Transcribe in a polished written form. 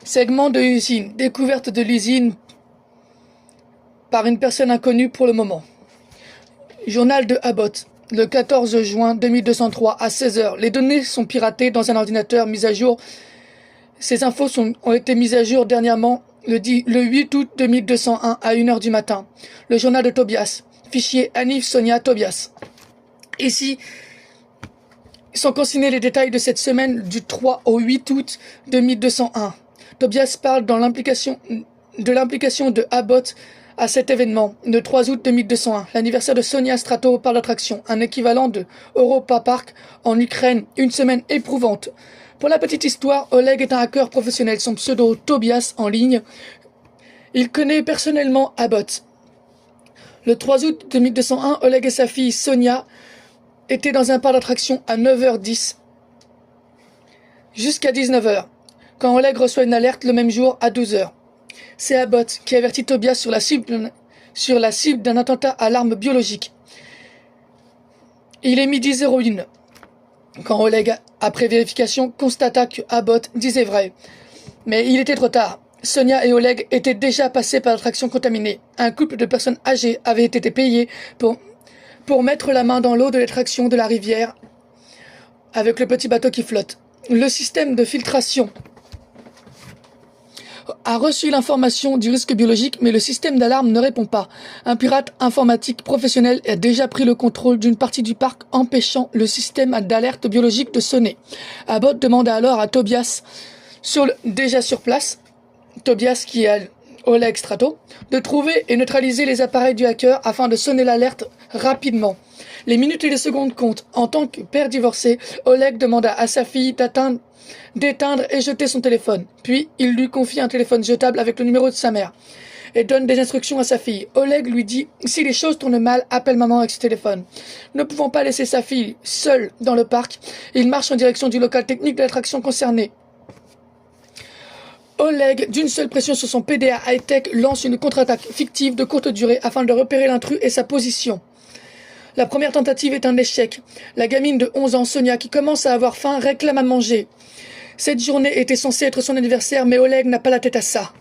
Segment de l'usine. Découverte de l'usine par une personne inconnue pour le moment. Journal de Abbott. Le 14 juin 2203 à 16 h. Les données sont piratées dans un ordinateur mis à jour. Ces infos ont été mises à jour dernièrement le 8 août 2201 à 1 h du matin. Le journal de Tobias. Fichier Anif Sonia Tobias. Ici sont consignés les détails de cette semaine du 3 au 8 août 2201. Tobias parle de l'implication de Abbott à cet événement, le 3 août 2201, l'anniversaire de Sonia Strato par l'attraction, un équivalent de Europa Park en Ukraine, une semaine éprouvante. Pour la petite histoire, Oleg est un hacker professionnel, son pseudo Tobias en ligne. Il connaît personnellement Abbott. Le 3 août 2201, Oleg et sa fille Sonia étaient dans un parc d'attraction à 9h10 jusqu'à 19h, quand Oleg reçoit une alerte le même jour à 12h. C'est Abbott qui avertit Tobias sur la cible d'un attentat à l'arme biologique. Il est midi 01 quand Oleg, après vérification, constata que Abbott disait vrai. Mais il était trop tard. Sonia et Oleg étaient déjà passés par l'attraction contaminée. Un couple de personnes âgées avait été payé pour mettre la main dans l'eau de l'attraction de la rivière avec le petit bateau qui flotte. Le système de filtration a reçu l'information du risque biologique, mais le système d'alarme ne répond pas. Un pirate informatique professionnel a déjà pris le contrôle d'une partie du parc, empêchant le système d'alerte biologique de sonner. Abbott demanda alors à Tobias, déjà sur place, Tobias qui est Oleg Strato, de trouver et neutraliser les appareils du hacker afin de sonner l'alerte rapidement. Les minutes et les secondes comptent. En tant que père divorcé, Oleg demanda à sa fille d'éteindre et jeter son téléphone. Puis, il lui confie un téléphone jetable avec le numéro de sa mère et donne des instructions à sa fille. Oleg lui dit « Si les choses tournent mal, appelle maman avec ce téléphone ». Ne pouvant pas laisser sa fille seule dans le parc, il marche en direction du local technique de l'attraction concernée. Oleg, d'une seule pression sur son PDA high-tech, lance une contre-attaque fictive de courte durée afin de repérer l'intrus et sa position. La première tentative est un échec. La gamine de 11 ans, Sonia, qui commence à avoir faim, réclame à manger. Cette journée était censée être son anniversaire, mais Oleg n'a pas la tête à ça.